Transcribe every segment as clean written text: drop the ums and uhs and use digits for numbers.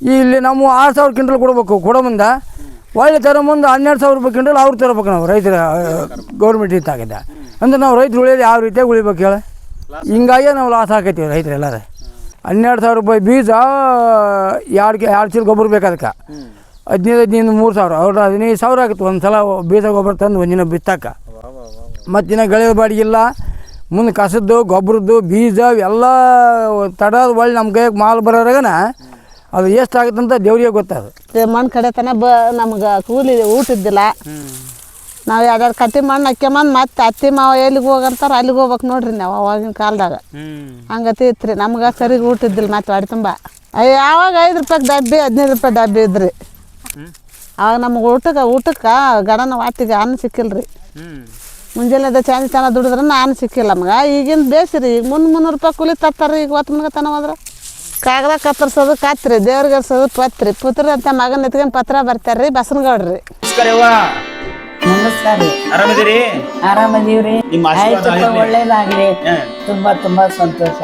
ಇಲ್ಲಿ ನಾವು 6,000 ಕ್ವಿಂಟಲ್ ಕೊಡಬೇಕು, ಕೊಡೋ ಮುಂದೆ ಒಳ್ಳೆ ಥರ ಮುಂದೆ 12,000 ರೂಪಾಯಿ ಕ್ವಿಂಟಲ್ ಅವ್ರು ತರಬೇಕು. ನಾವು ರೈತರ ಗೌರ್ಮೆಂಟ್ ಇತ್ತಾಗಿದೆ ಅಂದ್ರೆ ನಾವು ರೈತರು ಉಳಿಯೋದು ಯಾವ ರೀತಿಯಾಗಿ ಉಳಿಬೇಕು ಹೇಳಿ. ಹಿಂಗಾಗಿ ನಾವು ಲಾಸ್ ಆಕೈತೀವಿ ರೈತರು ಎಲ್ಲರೂ. 12,000 ರೂಪಾಯಿ ಬೀಜ, 2 ಚೀಲ ಗೊಬ್ಬರ ಬೇಕು ಅದಕ್ಕೆ. 15 3,000 ಅವ್ರು 15,000 ಆಗುತ್ತೆ ಒಂದು ಸಲ ಬೀಜ ಗೊಬ್ಬರ ತಂದು ಒಂದಿನ ಬಿತ್ತಕ್ಕೆ. ಮತ್ತು ದಿನ ಗೆಳೆಯ ಬಾಡಿಗಿಲ್ಲ, ಮುಂದೆ ಕಸದ್ದು ಗೊಬ್ಬರದ್ದು ಬೀಜ ಎಲ್ಲ ತಡೋದು ಒಳ್ಳೆ ನಮ್ಮ ಕೈಗೆ ಮಾಲ್ ಬರೋರಾಗನ ಅದು ಎಷ್ಟಾಗುತ್ತೆ ಅಂತ ದೇವ್ರಿಗೆ ಗೊತ್ತದು. ಮಣ್ಣು ಕಡೆತನ ನಮ್ಗೆ ಕೂಲಿ ಊಟ ಇದ್ದಿಲ್ಲ. ನಾವು 2 ಕಟ್ಟಿ ಮಣ್ಣು ಹಾಕ್ಯಂಬಂದು ಮತ್ತೆ ಅತ್ತಿ ಮಾವ ಎಲ್ಲಿಗೆ ಹೋಗಂತಾರೆ ಅಲ್ಲಿಗೆ ಹೋಗ್ಬೇಕು ನೋಡ್ರಿ ನಾವು. ಅವಾಗಿನ ಕಾಲದಾಗ ಹಂಗತಿ ಇತ್ತು ರೀ. ನಮ್ಗೆ ಸರಿಗೆ ಊಟ ಇದ್ದಿಲ್ಲ ಮತ್ತೆ ಹೊಡೆ ತುಂಬ. ಯಾವಾಗ 5 ರೂಪಾಯಿಗೆ ಡಬ್ಬಿ 15 ರೂಪಾಯಿ ಡಬ್ಬಿ ಇದ್ರಿ. ಆವಾಗ ನಮ್ಗೆ ಊಟಕ್ಕೆ ಗಡನ ವಾಟಿಗೆ ಅನ್ನ ಸಿಕ್ಕಿಲ್ಲ ರೀ. ಮುಂಜಾನೆ ಚೆನ್ನ ದುಡಿದ್ರೆ ಅನ್ನ ಸಿಕ್ಕಿಲ್ಲ ನಮ್ಗೆ. ಈಗಿನ ಬೇಸಿರಿ ಈಗ 300 ರೂಪಾಯಿ ಕೂಲಿ ತರ್ತಾರೆ. ಈಗ ಹೊತ್ತು ಮುನ್ಗತನ ಹೋದ್ರೆ ಕಾಗದ ಕತ್ತರಿಸೋದು ಕತ್ರಿ, ದೇವ್ರಿಗೆ ಹರ್ಸೋದು ಪತ್ರಿ, ಪುತ್ರ ಅಂತ ಮಗನ ಎತ್ಕೊಂಡು ಪತ್ರ ಬರ್ತಾರೆ ರೀ. ಬಸನಗೌಡ್ರಿ ನಮಸ್ಕಾರ ರೀ. ಆರಾಮದಿರಿ? ಆರಾಮದೀವ್ರಿ. ಒಳ್ಳೇದಾಗ್ಲಿ. ತುಂಬಾ ಸಂತೋಷ.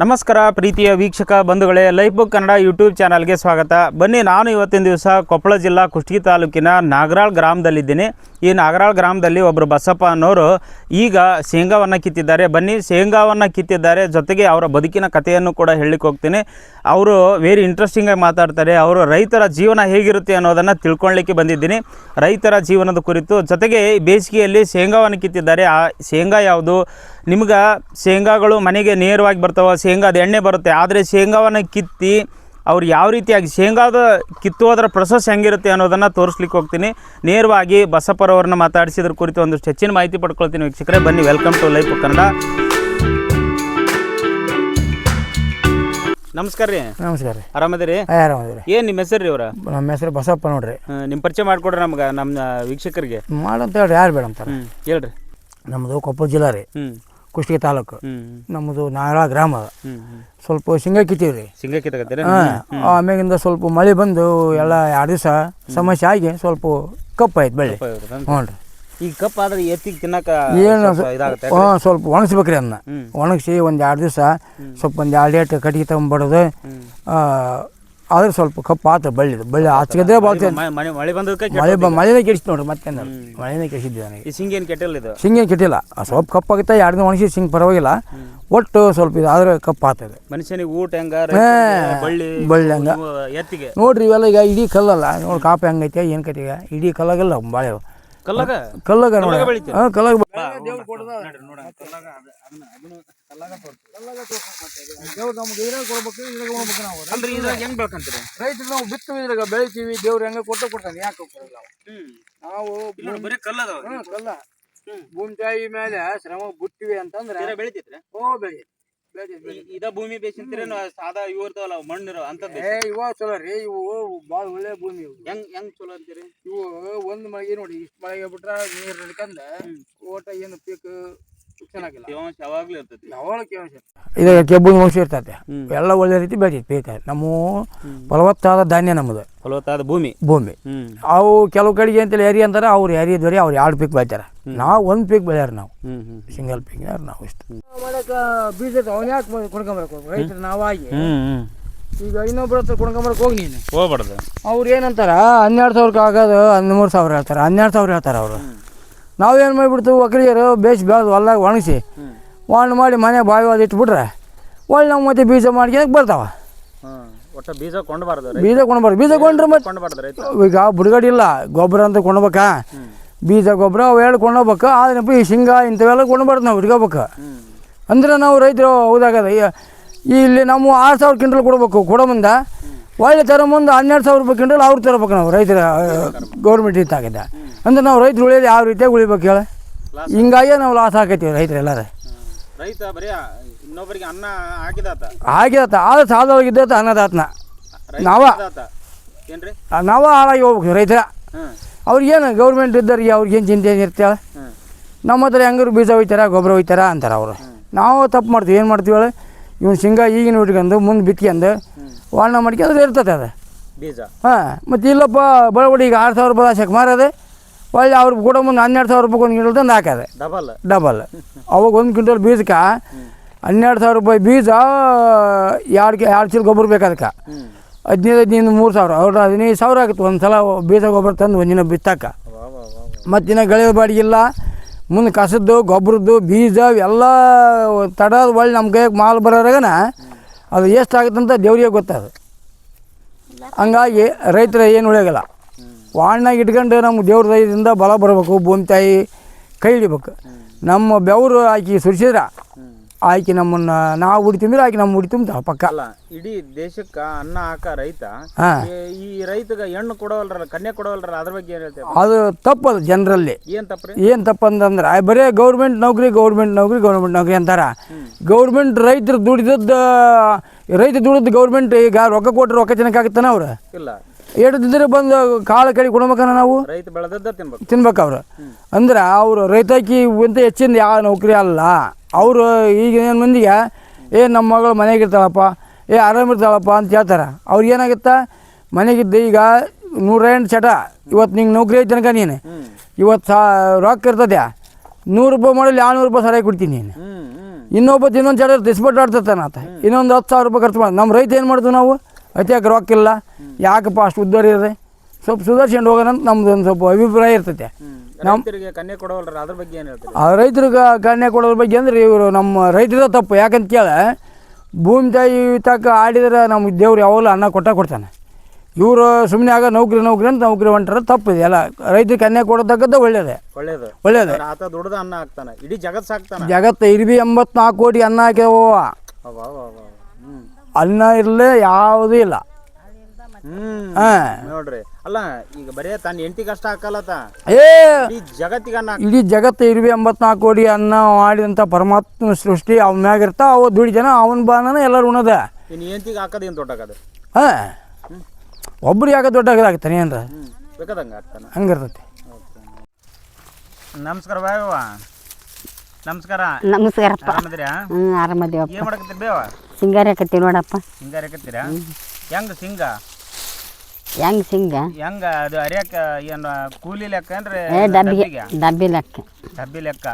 ನಮಸ್ಕಾರ ಪ್ರೀತಿಯ ವೀಕ್ಷಕ ಬಂಧುಗಳೇ, ಲೈಫ್ ಬುಕ್ ಕನ್ನಡ ಯೂಟ್ಯೂಬ್ ಚಾನಲ್ಗೆ ಸ್ವಾಗತ. ಬನ್ನಿ, ನಾನು ಇವತ್ತಿನ ದಿವಸ ಕೊಪ್ಪಳ ಜಿಲ್ಲಾ ಕುಷ್ಟಗಿ ತಾಲೂಕಿನ ನಾಗರಾಳ್ ಗ್ರಾಮದಲ್ಲಿದ್ದೀನಿ. ಈ ನಾಗರಾಳ್ ಗ್ರಾಮದಲ್ಲಿ ಒಬ್ಬರು ಬಸಪ್ಪ ಅನ್ನೋರು ಈಗ ಶೇಂಗಾವನ್ನು ಕಿತ್ತಿದ್ದಾರೆ. ಬನ್ನಿ, ಶೇಂಗಾವನ್ನು ಕಿತ್ತಿದ್ದಾರೆ, ಜೊತೆಗೆ ಅವರ ಬದುಕಿನ ಕಥೆಯನ್ನು ಕೂಡ ಹೇಳಲಿಕ್ಕೆ ಹೋಗ್ತೀನಿ. ಅವರು ವೆರಿ ಇಂಟ್ರೆಸ್ಟಿಂಗಾಗಿ ಮಾತಾಡ್ತಾರೆ. ಅವರು ರೈತರ ಜೀವನ ಹೇಗಿರುತ್ತೆ ಅನ್ನೋದನ್ನು ತಿಳ್ಕೊಳ್ಳಿಕ್ಕೆ ಬಂದಿದ್ದೀನಿ. ರೈತರ ಜೀವನದ ಕುರಿತು, ಜೊತೆಗೆ ಬೇಸಿಗೆಯಲ್ಲಿ ಶೇಂಗಾವನ್ನು ಕಿತ್ತಿದ್ದಾರೆ. ಆ ಶೇಂಗಾ ಯಾವುದು, ನಿಮ್ಗೆ ಶೇಂಗಾಗಳು ಮನೆಗೆ ನೇರವಾಗಿ ಬರ್ತಾವೆ, ಶೇಂಗಾದ ಎಣ್ಣೆ ಬರುತ್ತೆ. ಆದರೆ ಶೇಂಗಾವನ್ನು ಕಿತ್ತಿ ಅವ್ರು ಯಾವ ರೀತಿಯಾಗಿ ಶೇಂಗಾದ ಕಿತ್ತುವುದರ ಪ್ರೊಸೆಸ್ ಹೆಂಗಿರುತ್ತೆ ಅನ್ನೋದನ್ನು ತೋರಿಸ್ಲಿಕ್ಕೆ ಹೋಗ್ತೀನಿ. ನೇರವಾಗಿ ಬಸಪ್ಪರವ್ರನ್ನ ಮಾತಾಡಿಸಿದ್ರ ಕುರಿತು ಒಂದಷ್ಟು ಹೆಚ್ಚಿನ ಮಾಹಿತಿ ಪಡ್ಕೊಳ್ತೀನಿ. ವೀಕ್ಷಕರೇ ಬನ್ನಿ, ವೆಲ್ಕಮ್ ಟು ಲೈಫ್ ಕನ್ನಡ. ನಮಸ್ಕಾರ ರೀ. ನಮಸ್ಕಾರ ರೀ. ಆರಾಮದಿರಿ? ಆರಾಮದಿರಿ. ಏನು ನಿಮ್ಮ ಹೆಸರು ರೀ? ಅವರ ನಮ್ಮ ಹೆಸರು ಬಸಪ್ಪ ನೋಡ್ರಿ. ನಿಮ್ಮ ಪರಿಚಯ ಮಾಡಿಕೊಡ್ರಿ ನಮ್ಗೆ, ನಮ್ಮ ವೀಕ್ಷಕರಿಗೆ. ಮಾಡಂತ ಹೇಳ್ರಿ, ಯಾರು ಬೇಡ ಅಂತಾರೆ. ಹೇಳ್ರಿ. ನಮ್ಮದು ಕೊಪ್ಪಳ ಜಿಲ್ಲಾ ರೀ, ಕುಷ್ಟಗಿ ತಾಲೂಕು. ನಮ್ಮದು ನಾಗರಾಳ್ ಗ್ರಾಮ. ಸ್ವಲ್ಪ ಶೇಂಗಾ ಕಿತ್ತೀವಿ ರೀ. ಶೇಂಗಾ ಕಿತ್ತಕತ್ತೀರಿ? ಆಮ್ಯಾಗಿಂದ ಸ್ವಲ್ಪ ಮಳೆ ಬಂದು ಎಲ್ಲ 2 ದಿವಸ ಸಮಸ್ಯೆ ಆಗಿ ಸ್ವಲ್ಪ ಕಪ್ಪು ಆಯ್ತು ಬೆಳೆ. ಹ್ಞೂ ರೀ. ಈಗ ಕಪ್ ಆದ್ರೆ ಎತ್ತಿಗೆ ತಿನ್ನಕ ಏನು ಸ್ವಲ್ಪ ಒಣಗಿಸ್ಬೇಕ್ರಿ. ಅದನ್ನ ಒಣಗಿಸಿ ಒಂದು 2 ದಿವಸ ಸ್ವಲ್ಪ ಒಂದು 2 ಏಟು ಕಟ್ಟಿಗೆ ತಗೊಂಡ್ಬಿಡೋದು. ಆದ್ರೆ ಸ್ವಲ್ಪ ಕಪ್ಪು ಆತ ಬಳ್ಳಿ ಆಚೆಗದೇ ಬಾಳ್ತದೆ. ಮಳೆನೇ ಕೆಡಿಸಿ ನೋಡ್ರಿ. ಮತ್ತೆ ಮಳೆನೇ ಕೆಡಿಸಿದ್ದೆ ನನಗೆ. ಸಿಂಗೇನು ಕೆಟ್ಟಿಲ್ಲ, ಇದು ಸಿಂಗೇನು ಕೆಟ್ಟಿಲ್ಲ. ಸ್ವಲ್ಪ ಕಪ್ಪಾಗುತ್ತೆ, 2 ದಿನ ಒಣಗಿಸಿ ಸಿಂಗ್ ಪರವಾಗಿಲ್ಲ. ಒಟ್ಟು ಸ್ವಲ್ಪ ಇದು ಆದ್ರೆ ಕಪ್ಪು ಆಗ್ತದೆ. ಮನುಷ್ಯನಿಗೆ ಊಟ ಹೆಂಗ ಬಳ್ಳಿ ಹಂಗ ಎತ್ತಿಗೆ ನೋಡ್ರಿ. ಇವೆಲ್ಲ ಈಗ ಇಡೀ ಕಲ್ಲಲ್ಲ ನೋಡಿ, ಕಾಪೆ ಹಂಗೈತೆ ಏನು ಕೈತಿ. ಈಗ ಇಡೀ ಕಲ್ಲಾಗಲ್ಲ ಬಾಳೆ ಕಲ್ಲಾಗ ನೋಡಿ. ಕಲ್ಲಾಗ ರೈತರು ನಾವು ಬಿತ್ತು ಇದ್ರಾಗ ಬೆಳಿತೀವಿ, ದೇವ್ರು ಹೆಂಗ ಕೊಡ್ತಾನೆ. ಯಾಕೆ ನಾವು ಕಲ್ಲ ಭೂಮಿ ತಾಯಿ ಮೇಲೆ ಶ್ರಮ ಬಿಟ್ಟಿವಿ ಅಂತಂದ್ರೆ ಬೆಳಿತೈತ್ರಿ. ಇದ ಭೂಮಿ ಬೇಸಿಂತೀರ ಸಾದಾ ಇವು ಇರ್ತಾವಲ್ಲ ಮಣ್ಣಿರೋ ಅಂತದ್? ಇವ ಚಲೋ ರೀ. ಇವು ಭಾಳ ಒಳ್ಳೆ ಭೂಮಿ. ಹೆಂಗ್ ಚಲೋ ಅಂತೀರಿ? ಇವು ಒಂದ್ ಮಳೆಗೆ ನೋಡಿ, ಇಷ್ಟು ಮಳೆಗೆ ಬಿಟ್ರ ನೀರ್ ನಡ್ಕಂದ ಓಟ ಏನು ಪೀಕ್ ಚೆನ್ನಾಗಿಲ್ಲ. ಯಾವಾಗ್ಲೂ ಇರ್ತೈತಿ. ಇದು ಕೆಬ್ಬು ಅಂಶ ಇರ್ತೈತೆ. ಎಲ್ಲ ಒಳ್ಳೆ ರೀತಿ ಬೆಳಿತೈತಿ ಪೀಕ್. ನಮ್ಮ ಫಲವತ್ತಾದ ಧಾನ್ಯ, ನಮ್ಮದು ಫಲವತ್ತಾದ ಭೂಮಿ. ಅವು ಕೆಲವು ಕಡೆಗೆ ಅಂತೇಳಿ ಏರಿ ಅಂತಾರೆ, ಅವ್ರು ಏರಿ ದೊರೆ ಅವ್ರು 2 ಪೀಕ್ ಬೆಳಿತಾರೆ. ನಾವು 1 ಪೀಕ್ ಬೆಳ್ಯಾರ. ನಾವು ಸಿಂಗಲ್ ಪೀಕ್ ನಾವು ಇಷ್ಟು ಬೀಜ ಅವ್ನ ಯಾಕೆ ಕೊಂಡ್ಕೊಂಬರಕ್ ರೈತರು ನಾವಾಗಿ. ಈಗ ಇನ್ನೊಬ್ಬರ ಹತ್ರ ಕೊಂಡ್ಕೊಂಬರಕ್ ಹೋಗಿ ನೀನು ಹೋಗ್ಬಾರ್ದು. ಅವ್ರು ಏನಂತಾರ 12,000 ಆಗೋದು 13,000 ಹೇಳ್ತಾರೆ, 12,000 ಹೇಳ್ತಾರೆ ಅವರು. ನಾವೇನು ಮಾಡಿಬಿಡ್ತೀವಿ, ಒಕ್ಕಲಿಗರು ಬೇಸಿ ಬೆಳೆದು ಹೊಲ್ದಾಗ ಒಣಗಿಸಿ ಮಾಡಿ ಮನೆಗೆ ಬಾವಿ ಅದು ಇಟ್ಬಿಟ್ರೆ ಒಳ್ಳೆ ನಾವು ಮತ್ತೆ ಬೀಜ ಮಾಡ್ಕೊಳಕ್ಕೆ ಬರ್ತಾವ. ಬೀಜ ಕೊಂಡ್ಬಾರ್ದು. ಬೀಜ ಕೊಂಡ್ರೆ ಮತ್ತೆ ಈಗ ಬುಡಗಡೆ ಇಲ್ಲ, ಗೊಬ್ಬರ ಅಂತ ಕೊಂಡ್ಬೇಕಾ, ಬೀಜ ಗೊಬ್ಬರ ಅವು ಎರಡು ಕೊಂಡೋಗ್ಬೇಕು. ಆದ್ರೆ ಈ ಶೇಂಗಾ ಇಂಥವೆಲ್ಲ ಕೊಂಡ್ಬಾರ್ದು, ನಾವು ಇಟ್ಕೋಬೇಕು. ಅಂದ್ರೆ ನಾವು ರೈತರು ಹೌದಾಗದ. ಇಲ್ಲಿ ನಾವು 6,000 ಕ್ವಿಂಟಲ್ ಕೊಡಬೇಕು, ಕೊಡೋ ಮುಂದೆ ಒಳ್ಳೆ ಥರ ಮುಂದೆ 12,000 ರೂಪಾಯಿ ಕ್ವಿಂಟಲ್ ಅವ್ರು ತರಬೇಕು. ನಾವು ರೈತರ ಗೌರ್ಮೆಂಟ್ ಇತ್ತಾಗಿದೆ ಅಂದ್ರೆ ನಾವು ರೈತರು ಉಳಿಯೋದು ಯಾವ ರೀತಿಯಾಗಿ ಉಳಿಬೇಕು ಹೇಳಿ. ಹಿಂಗಾಗಿ ನಾವು ಲಾಸ್ ಆಕೈತೀವಿ ರೈತರು ಎಲ್ಲರೂ. ರೈತ ಬರೀ ಇನ್ನೊಬ್ಬರಿಗೆ ಅನ್ನ ಹಾಕಿದಾತ ಆದ್ರೆ ಸಾಲದೊಳಗಿದ್ದ ಅನ್ನದಾತನ ನಾವ ಹಾಳಾಗಿ ಹೋಗ್ಬೇಕು ರೈತರ. ಅವ್ರಿಗೇನು ಗೌರ್ಮೆಂಟ್ ಇದ್ದವ್ರಿಗೆ ಅವ್ರಿಗೇನು ಚಿಂತೆ ಏನಿರ್ತೇಳೆ. ನಮ್ಮ ಹತ್ರ ಹೆಂಗರು ಬೀಜ ಒಯ್ತಾರ, ಗೊಬ್ಬರ ಒಯ್ತಾರ ಅಂತಾರೆ ಅವರು. ನಾವು ತಪ್ಪು ಮಾಡ್ತೀವಿ. ಏನು ಮಾಡ್ತೀವಿ ಹೇಳಿ, ಇವ್ನು ಶೇಂಗಾ ಈಗಿನ ಇಟ್ಕೊಂಡು ಮುಂದೆ ಬಿತ್ಕೊಂಡು ವಾಣ ಮಾಡ್ಕೊಂಡು ಇರ್ತದೆ ಅದು ಬೀಜ. ಮತ್ತು ಇಲ್ಲಪ್ಪ ಬಳಬಡಿ ಈಗ 6,000 ರೂಪಾಯಿ ಆಸಕ್ಕೆ ಮಾರೋದೆ, ಒಳ್ಳೆ ಅವ್ರಿಗೆ ಕೂಡ ಮುಂದೆ 12,000 ರೂಪಾಯಿ 1 ಕ್ವಿಂಟಲ್ ತಂದು ಹಾಕೋದೆ ಡಬಲ್. ಅವಾಗ 1 ಕ್ವಿಂಟಲ್ ಬೀಜಕ್ಕೆ 12,000 ರೂಪಾಯಿ ಬೀಜ, 2 ಚೀಲ ಗೊಬ್ಬರ ಬೇಕು ಅದಕ್ಕೆ. ಹದಿನೈದು 3,000 ಅವ್ರು 15,000 ಆಗುತ್ತೆ ಒಂದು ಸಲ ಬೀಜ ಗೊಬ್ಬರ ತಂದು ಒಂದಿನ ಬಿತ್ತಾಕ. ಮತ್ತು ದಿನ ಗೆಳೆಯ ಬಾಡಿಗಿಲ್ಲ, ಮುಂದೆ ಕಸದ್ದು ಗೊಬ್ಬರದ್ದು ಬೀಜ ಎಲ್ಲ ತಡದ ಒಳ್ಳೆ ನಮ್ಮ ಕೈಯಾಗ ಮಾಲ್ ಬರೋರಾಗನ ಅದು ಎಷ್ಟಾಗುತ್ತಂತ ದೇವ್ರಿಗೆ ಗೊತ್ತದು. ಹಂಗಾಗಿ ರೈತರು ಏನು ಉಳಿಯೋಗಲ್ಲ. ವಾಣ್ಣಾಗ ಇಟ್ಕೊಂಡು ನಮ್ಗೆ ದೇವ್ರ ದಯದಿಂದ ಬಲ ಬರಬೇಕು, ಭೂಮಿ ತಾಯಿ ಕೈ ಹಿಡಿಬೇಕು. ನಮ್ಮ ಬೆವರು ಆಕಿ ಸುರಿಸಿದ್ರೆ ಆಕಿ ನಮ್ಮನ್ನು ನಾವು ಹುಡ್ತಿಂದ್ರೆ ಆಕಿ ನಮ್ಮ ಹುಡ್ತಿಂತ ಪಕ್ಕ. ಅಲ್ಲ ಇಡೀ ದೇಶಕ್ಕೆ ಅನ್ನ ಹಾಕ ರೈತ, ಹಾಂ, ಈ ರೈತಗೆ ಹೆಣ್ಣು ಕೊಡವಲ್ರಲ್ಲ, ಕನ್ಯೆ ಕೊಡವಲ್ರಲ್ಲ, ಅದ್ರ ಬಗ್ಗೆ ಏನು ಹೇಳ್ತೇವೆ? ಅದು ತಪ್ಪದು ಜನರಲ್ಲಿ. ಏನು ತಪ್ಪ್ರಿ? ಏನು ತಪ್ಪಂತಂದ್ರೆ ಬರೀ ಗೌರ್ಮೆಂಟ್ ನೌಕರಿ ಅಂತಾರೆ. ಗೌರ್ಮೆಂಟ್ ರೈತರು ದುಡಿದದ್ದು ಗೌರ್ಮೆಂಟ್ ಈಗ ರೊಕ್ಕ ಕೊಟ್ಟರೆ ರೊಕ್ಕ ತಿನ್ನಕ್ಕಾಗುತ್ತಾನೆ ಅವ್ರು? ಇಲ್ಲ. ಎಡ್ದಿದ್ರೆ ಬಂದು ಕಾಳು ಕಡಿ ಕೊಡ್ಬೇಕನ್ನ ನಾವು ರೈತ ಬೆಳೆದದ್ದ ತಿನ್ಬೇಕು ಅವ್ರು. ಅಂದ್ರೆ ಅವರು ರೈತಾಕಿ ಇಂತ ಹೆಚ್ಚಿಂದ ಯಾವ ನೌಕರಿ ಅಲ್ಲ. ಅವರು ಈಗ ಏನು ಮಂದಿಗೆ ನಮ್ಮ ಮಗಳು ಮನೆಗಿರ್ತಾಳಪ್ಪ, ಆರಾಮಿರ್ತಾಳಪ್ಪ ಅಂತ ಹೇಳ್ತಾರೆ. ಅವ್ರಿಗೆ ಏನಾಗುತ್ತಾ, ಮನೆಗಿದ್ದು ಈಗ 108 ಚಟ, ಇವತ್ತು ನಿಂಗೆ ನೌಕರಿ ಐತೆ ತನಕ ನೀನು ಇವತ್ತು ರೊಕ್ಕ ಇರ್ತದೆ, 100 ರೂಪಾಯಿ ಮಾಡಲಿ 200 ರೂಪಾಯಿ ಸರಿಯಾಗಿ ಕೊಡ್ತೀನಿ ನೀನು. ಇನ್ನೊಂದು ಚಟ ದಿಸ್ಬಟ್ಟು ಆಡ್ತಾನೆ ಆತ, ಇನ್ನೊಂದು 10,000 ರೂಪಾಯಿ ಖರ್ಚು ಮಾಡಿ. ನಮ್ಮ ರೈತ ಏನು ಮಾಡ್ತೀವಿ ನಾವು, ಅತ್ಯಾಕೆ ರೊಕ್ಕ ಇಲ್ಲ, ಯಾಕಪ್ಪ ಅಷ್ಟು ಉದ್ದಾರಿದೆ, ಸ್ವಲ್ಪ ಸುಧಾರಿಸ್ಕೊಂಡು ಹೋಗೋಣ ಅಂತ ನಮ್ದು ಒಂದು ಸ್ವಲ್ಪ ಅಭಿಪ್ರಾಯ ಇರ್ತೈತೆ. ರೈತರಿಗೆ ಕನ್ಯೆ ಕೊಡವಲ್ರ, ಅದ್ರ ಬಗ್ಗೆ ಏನು ಹೇಳ್ತಾರೆ? ಆ ರೈತರಿಗೆ ಕನ್ಯೆ ಕೊಡೋದ್ರ ಬಗ್ಗೆ ಅಂದರೆ ಇವರು ನಮ್ಮ ರೈತರ ತಪ್ಪು. ಯಾಕಂತ ಕೇಳ, ಭೂಮಿ ತಾಯಿ ತಕ್ಕ ಆಡಿದ್ರೆ ನಮ್ಗೆ ದೇವ್ರು ಯಾವಾಗಲೂ ಅನ್ನ ಕೊಡ್ತಾನೆ. ಇವರು ಸುಮ್ಮನೆ ಆಗ ನೌಕರಿ ಅಂತ ನೌಕರಿ ಹೊಂಟಾರ, ತಪ್ಪಿದೆ. ಎಲ್ಲ ರೈತರಿಗೆ ಕನ್ಯೆ ಕೊಡತಕ್ಕದ್ದು ಒಳ್ಳೇದೇ. ಆತ ದುಡ್ದು ಅನ್ನ ಹಾಕ್ತಾನೆ, ಇಡೀ ಜಗತ್ತು ಸಾಕ್ತಾನೆ. ಜಗತ್ತು 84 ಕೋಟಿ ಅನ್ನ ಹಾಕ್ಯಾವ. ಅನ್ನ ಇರಲೇ ಯಾವುದೂ ಇಲ್ಲ. ನೋಡ್ರಿ, ಅಲ್ಲ ಈಗ ಬರೇ ತನ್ನ ಹೆಂಡತಿ ಕಷ್ಟ ಹಾಕಲ್ಲತ್ತ, ಜಗತ್ತಿಗೆ ಅನ್ನ, ಇಡೀ ಜಗತ್ತು 84 ಕೋಟಿ ಅನ್ನ ಮಾಡಿದಂಥ ಪರಮಾತ್ಮ ಸೃಷ್ಟಿ ಅವನ ಮ್ಯಾಗ ಇರ್ತಾ, ಅವ ದುಡಿಜನ ಅವನ ಬಾನ ಎಲ್ಲರೂ ಉಣದ. ಇನ್ನು ಹೆಂಡತಿಗೆ ಹಾಕೋದು ಏನು ದೊಡ್ಡಾಗದು? ಒಬ್ರಿಗೆ ಯಾಕೆ ದೊಡ್ಡಾಗದಾಗ್ತಾನೆ ಏನ್ರ ಬೇಕಾದಂಗೆ ಆಗ್ತಾನೆ, ಹಂಗಿರ್ತೈತಿ. ನಮಸ್ಕಾರ ಬಾಯವ್ವ. ನಮಸ್ಕಾರಪ್ಪ. ಆರಾಮದಿರಾ? ಆರಾಮದೇವಪ್ಪ. ಏನು ಮಾಡಕತ್ತೀರಿ ಬೇವ? ಸಿಂಗಾರ ಕತ್ತಿ ನೋಡಪ್ಪ. ಸಿಂಗಾರ ಹಾಕತ್ತೀರಾ? ಹೆಂಗ ಸಿಂಗ ಹೆಂಗ ಅದು ಅರಿಯಾಕ ಏನು ಕೂಲಿ ಲೆಕ್ಕ ಅಂದ್ರೆ ಡಬ್ಬಿ ಲೆಕ್ಕ? ಡಬ್ಬಿ ಲೆಕ್ಕ.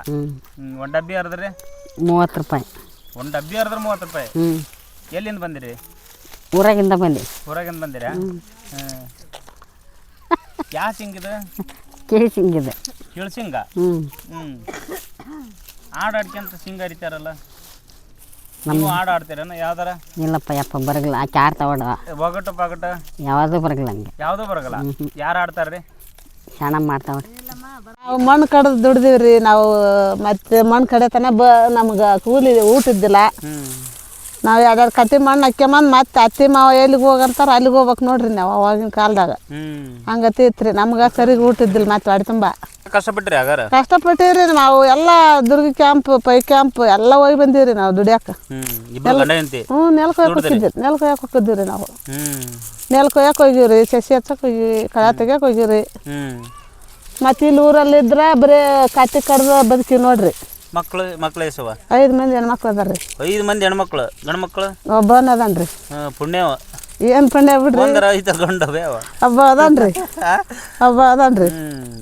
ಒಂದು ಡಬ್ಬಿ ಹರಿದ್ರಿ 30 ರೂಪಾಯಿ. ಒಂದು ಡಬ್ಬಿ ಹರಿದ್ರೆ 30 ರೂಪಾಯಿ. ಎಲ್ಲಿಂದ ಬಂದಿರಿ? ಊರಾಗಿಂದ ಬಂದಿರಾ? ಯಾವ ಸಿಂಗಿದು? ಕೇಳಿಸಿಂಗಿದೆ. ಕಿಳ್ಸಿಂಗ. ಆಡ್ಕೊಂತ ಸಿಂಗ ಹರಿತಾರಲ್ಲ, ನೀವು ಆಡ್ತೀರೇನ ಯಾವ್ದಾರ? ಇಲ್ಲಪ್ಪ ಯಪ್ಪ ಬರಗಿಲ್ಲ. ಆಕೆ ಆಡ್ತಾವಡ ಒಗಟು ಪಗಟ ಯಾವುದು ಬರಗಿಲ್ಲ. ಹಂಗೆ ಯಾವುದೂ ಬರಗಲ್ಲ. ಯಾರು ಆಡ್ತಾರ್ರಿ? ಶಾಣ ಮಾಡ್ತಾವ್ರಿ. ನಾವು ಮಣ್ಣು ಕಡ್ದು ದುಡ್ದೀವ್ರಿ ನಾವು. ಮತ್ತೆ ಮಣ್ಣು ಕಡೆತನ ನಮ್ಗೆ ಕೂಲಿ ಊಟದ್ದಿಲ್ಲ. ನಾವು ಯಾವ್ದಾರು ಕಟ್ಟಿ ಮಣ್ಣು ಹಾಕ್ಯಂಬಂದು ಮತ್ತೆ ಅತ್ತಿ ಮಾವ ಎಲ್ಲಿಗೆ ಹೋಗಂತಾರ ಅಲ್ಲಿಗೆ ಹೋಗ್ಬೇಕು ನೋಡ್ರಿ ನಾವು. ಅವಾಗಿನ ಕಾಲದಾಗ ಹಂಗತಿ ಇತ್ರಿ. ನಮ್ಗೆ ಸರಿಗೆ ಊಟದ್ದಿಲ್ಲ. ಮತ್ತೆ ಅಡಿ ತುಂಬ ಕಷ್ಟಪಟ್ರಿ? ಆಗಾರ ಕಷ್ಟಪಟ್ಟಿವ್ರಿ ನಾವು. ಎಲ್ಲ ದುರ್ಗ ಕ್ಯಾಂಪ್, ಪೈ ಕ್ಯಾಂಪ್ ಎಲ್ಲ ಹೋಗಿ ಬಂದೀವ್ರಿ ನಾವು ದುಡಿಯಾಕ. ನೆಲ ಕೊಯ್ಯಾಕ ಹೋಗಿದ್ದೀವ್ರಿ ನಾವು. ನೆಲ ಕೊಯ್ಯಾಕ ಹೋಗಿವ್ರಿ, ಸಸಿ ಹಚ್ಚಕ್ಕೆ ಹೋಗಿವಿ, ಕಳೆ ತೆಗ್ಯಾಕ ಹೋಗಿವ್ರಿ. ಮತ್ತೆ ಇಲ್ಲಿ ಊರಲ್ಲಿದ್ರೆ ಬರೀ ಕತ್ತಿ ಕಡ್ದು ಬದುಕಿವಿ ನೋಡ್ರಿ. ಮಕ್ಳು ಎಸವ? 5 ಮಂದಿ ಹೆಣ್ಮಕ್ಳು ಅದಾರ್ರಿ. 5 ಮಂದಿ ಹೆಣ್ಮಕ್ಳು? ಗಂಡು ಮಕ್ಳು ಒಬ್ಬನ ಅದನ್ರಿ. ಪುಣ್ಯವ ಏನು ಪುಣ್ಯ ಬಿಡ್ರಿ. ಹಬ್ಬ ಅದನ್ರಿ.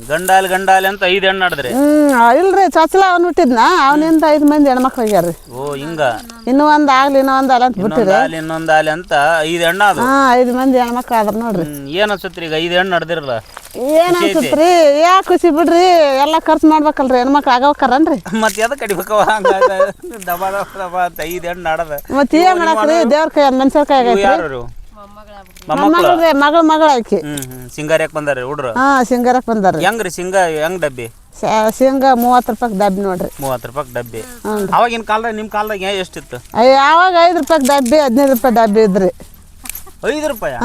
ಗಂಡಾಲಿ ಅಂತ 5 ಹೆಣ್ಣು ಆಡಿದ್ರಿ? ಇಲ್ರಿ, ಚೊಚ್ಚಲ ಅವ್ನು ಹುಟ್ಟಿದ್ನ, ಅವನಿಂದ 5 ಮಂದಿ ಹೆಣ್ಮಕ್ಳು ಆಗ್ಯಾರ್ರಿ. ಓ ಹಿಂಗ. ಇನ್ನೂ ಒಂದು ಆಗ್ಲಿ ಇನ್ನೊಂದು ಅಲ್ಲ ಅಂತ ಬಿಟ್ಟಿರಿ. ಇನ್ನೊಂದಾಲಿ ಅಂತ 5 ಹೆಣ್ಣು ಅದು? 5 ಮಂದಿ ಹೆಣ್ಮಕ್ಳು ಆದ್ರ ನೋಡ್ರಿ. ಏನ್ ಅನ್ಸತ್ರಿ ಈಗ 5 ಹೆಣ್ಣು ನಡ್ದಿರಲ್ಲ? ಏನ್ ಅನ್ಸತ್ರಿ? ಯಾಕೆ ಖುಷಿ ಬಿಡ್ರಿ, ಎಲ್ಲ ಖರ್ಚು ಮಾಡ್ಬೇಕಲ್ರಿ, ಹೆಣ್ಮಕ್ಳು ಆಗಬೇಕಲ್ರಿ. ಮತ್ತೆ ಎದಕ್ಕೆ ಕಡಿಬೇಕವ? ದಬ 5 ಹೆಣ್ಣು ನಾಡದ ಮತ್ತೆ ಏನ್ ಮಾಡಕ್ರಿ? ದೇವ್ರ ಕೈ ಮನುಷ್ಯರ ಕೈ ಆಗೈತಿ. ಮಗಳ ಆಕಿ ಸಿಂಗಾರ್ಯಾಕ ಬಂದಾರ ಹುಡ್ರು? ಸಿಂಗಾರಕ್ ಬಂದಾರ. ಹೆಂಗ್ರಿ ಸಿಂಗ? ಹೆಂಗ್ ಡಬ್ಬಿ? ಶೇಂಗಾ 30 ರೂಪಾಯಿ ಡಬ್ಬಿ ನೋಡ್ರಿ. 30 ರೂಪಾಯಿ ಡಬ್ಬಿ. ಅವಾಗಿನ ಕಾಲದಾಗ ನಿಮ್ಮ ಕಾಲದಾಗ ಎಷ್ಟಿತ್ತು? ಯಾವಾಗ 5 ರೂಪಾಯಿ ಡಬ್ಬಿ, 15 ರೂಪಾಯಿ ಡಬ್ಬಿ ಇದ್ರಿ. 5 ರೂಪಾಯಿ?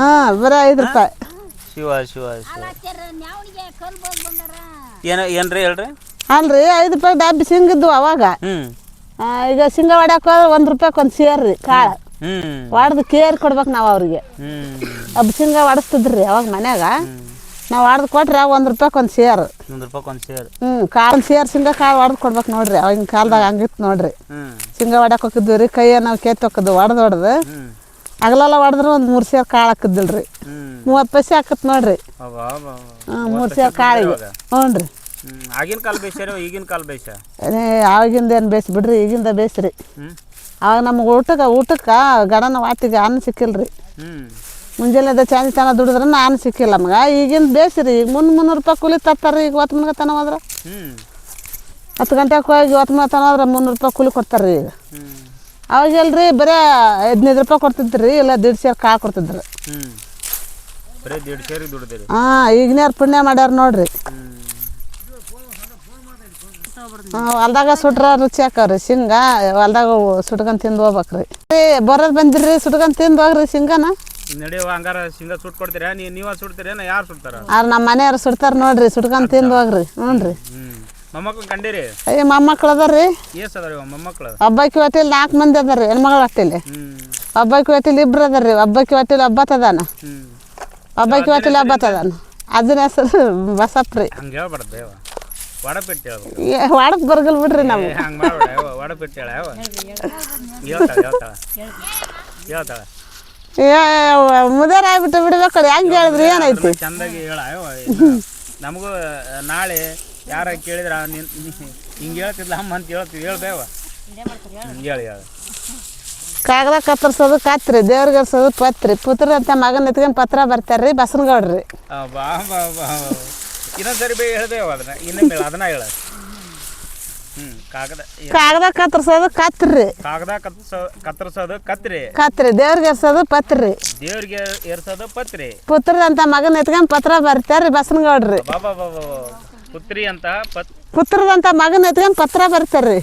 ಬರೀ 5 ರೂಪಾಯಿ. ಶಿವ ಏನ್ರಿ ಹೇಳ್ರಿ? ಅಲ್ರಿ 5 ರೂಪಾಯಿ ಡಬ್ಬಿ ಸಿಂಗಿದ್ದು ಅವಾಗ. ಈಗ ಸಿಂಗ ಹೊಡ್ಯಾಕ 1 ರೂಪಾಯಿ ಒಂದು ಸೇರ್ ರೀ ಕಾಳು ಹೊಡೆದು ಕೇರ್ ಕೊಡ್ಬೇಕು ನಾವು ಅವ್ರಿಗೆ. ಶೇಂಗ ಹೊಡಿಸ್ತಿದ್ರಿ ಅವಾಗ ಮನ್ಯಾಗ. ನಾವು ಹೊಡೆದು ಕೊಟ್ರೆ 1 ರೂಪಾಯಿ ಒಂದು ಸೇರು. 1 ರೂಪಾಯಿ ಒಂದು ಸೇರು? ಕಾಳು ಸೇರು ಶೇಂಗಾ ಕಾಳು ಹೊಡೆದು ಕೊಡ್ಬೇಕು ನೋಡ್ರಿ. ಅವಾಗಿನ ಕಾಲದಾಗ ಹಂಗಿತ್ತು ನೋಡ್ರಿ. ಶೇಂಗಾ ಹೊಡ್ಯಾಕ ಹೋಗಿದ್ವಿ ರೀ, ಕೈಯ ನಾವು ಕೆತ್ತಿ ಹೋಗಿದ್ವಿ ಹೊಡೆದು ಅಗಲೆಲ್ಲ ಹೊಡೆದ್ರೆ ಒಂದು 3 ಸೇರು ಕಾಳು ಹಾಕಿದ್ದಿಲ್ರಿ. 30 ಪೈಸೆ ಹಾಕತ್ ನೋಡ್ರಿ. 3 ಸೇರು ಕಾಳಿಗೆ. ಹ್ಞೂ ರೀ. ಆಗಿನ ಕಾಲ ಬೇಸಾರ ಈಗಿನ ಕಾಲ ಬೇಸ? ಆವಾಗಿಂದ ಏನು ಬೇಸ್ ಬಿಡ್ರಿ, ಈಗಿಂದ ಬೇಸ್ರಿ. ಅವಾಗ ನಮ್ಗೆ ಊಟಕ್ಕೆ ಗಡನ ವಾಟಿಗೆ ಅನ್ನ ಸಿಕ್ಕಿಲ್ರಿ. ಮುಂಜಾನೆ ಚಾಂದಿ ತನ ದುಡಿದ್ರೆ ನಾನು ಸಿಕ್ಕಿಲ್ಲ ನಮ್ಗೆ ಈಗಿನ ಬೇಸಿರಿ ಈಗ 300 ರೂಪಾಯಿ ಕೂಲಿ ತರ್ತಾರೆ ಈಗ ಹೊತ್ತು ಮನೆಗೆ ತನ ಹೋದ್ರೆ 10 ಗಂಟೆಗೆ ಹೋಗಿ ಹೊತ್ತು ಮನೆ ತನ ಹೋದ್ರೆ 300 ರೂಪಾಯಿ ಕೂಲಿ ಕೊಡ್ತಾರೆ ರೀ ಈಗ ಅವಾಗೆಲ್ರಿ ಬರೀ 15 ರೂಪಾಯಿ ಕೊಡ್ತಿದ್ರಿ ಇಲ್ಲ 1.5 ಸೇರು ಕಾಳು ಕೊಡ್ತಿದ್ರು ಹಾಂ ಈಗಿನ್ಯಾರು ಪುಣ್ಯ ಮಾಡ್ಯಾರ ನೋಡ್ರಿ ಹೊಲ್ದಾಗ ಸುಟ್ರ ರುಚಿ ಹಾಕವ್ರಿ ಶೇಂಗಾ ಹೊಲ್ದಾಗ ಸುಟ್ಕೊಂಡ್ ತಿಂದು ಹೋಗ್ಬೇಕ್ರಿ ಬರೋದು ಬಂದಿರ್ರಿ ಸುಟ್ಕೊಂಡ್ ತಿಂದು ಹೋಗ್ರಿ ಶೇಂಗಾನ ನಮ್ಮ ಮನೆಯವ್ರು ಸುಡ್ತಾರ ನೋಡ್ರಿ ಸುಟ್ಕೊಂಡ್ ತಿಂದು ಹೋಗ್ರಿ ಹ್ಞೂ ಅಯ್ಯ ಮೊಮ್ಮಕ್ಳು ಅದಾರ್ರಿ ಒಬ್ಬಾಕಿ ಹೊಟ್ಟಿಲಿ 4 ಮಂದಿ ಅದಾರ್ರಿ ಹೆಣ್ಮಗಳು ಹೊಟ್ಟಿಲಿ ಒಬ್ಬಾಕಿ ಹೊಟ್ಟಿಲಿ 2 ಅದಾರ್ರಿ ಒಬ್ಬಾಕಿ ಹೊಟ್ಟಿಲಿ 9 ಅದಾನ ಒಬ್ಬಾಕಿ ಹೊಟ್ಟಿಲಿ 9 ಅದಾನ ಅದನ್ನ ಹೆಸರು ಬಸಪ್ಪ ರೀ ವಾಡಕ್ ಬರ್ಗಲ್ ಬಿಡ್ರಿ ನಾವು ಮುದಾರ ಆಗ್ಬಿಟ್ಟು ಬಿಡ್ಬೇಕ್ರಿ ಹೆಂಗೆ ಹೇಳಿದ್ರಿ ಏನೈತಿ ಚಂದಾಗಿ ಹೇಳ ನಮಗೂ ನಾಳೆ ಯಾರ ಕೇಳಿದ್ರ ಹಿಂಗೆ ಹೇಳ್ತಿದ್ಲ ಅಮ್ಮ ಅಂತ ಹೇಳ್ತೀವಿ ಹೇಳ್ಬೇವ ಹೇಳಿ ಕಾಗದ ಕತ್ತರ್ಸೋದು ಕತ್ರಿ ದೇವ್ರಿಗೆ ಹರ್ಸೋದು ಪತ್ರಿ ಪುತ್ರ ಅಂತ ಮಗನ ಎತ್ಕೊಂಡು ಪತ್ರ ಬರ್ತಾರ್ರಿ ಬಸನಗೌಡ್ರಿ ಬಾ ಬಾ ಬಾ ಇನ್ನೊಂದ್ಸರಿ ಬೇ ಹೇಳ್ಬೇವ ಅದನ್ನ ಇನ್ನೊಮ್ಮೆ ಅದನ್ನ ಹೇಳ ಕಾಗದ ಕತ್ತರ್ಸೋದು ಕತ್ರಿ ಕಾಗದ ಕತ್ತರಿಸೋದು ಕತ್ರಿ ದೇವ್ರಿಗೆ ಹರ್ಸೋದು ಪತ್ರಿ ದೇವ್ರಿಗೆ ಏರ್ಸೋದು ಪತ್ರಿ ಪುತ್ರದ ಅಂತ ಮಗನ ಎತ್ಕೊಂಡು ಪತ್ರ ಬರ್ತಾರ್ರಿ ಬಸನಗೌಡ್ರಿ ಬಾಬಾ ಬಾಬಾ ಪುತ್ರಿ ಅಂತ ಪುತ್ರದಂತ ಮಗನ ಎತ್ಕೊಂಡು ಪತ್ರ ಬರ್ತಾರ್ರಿ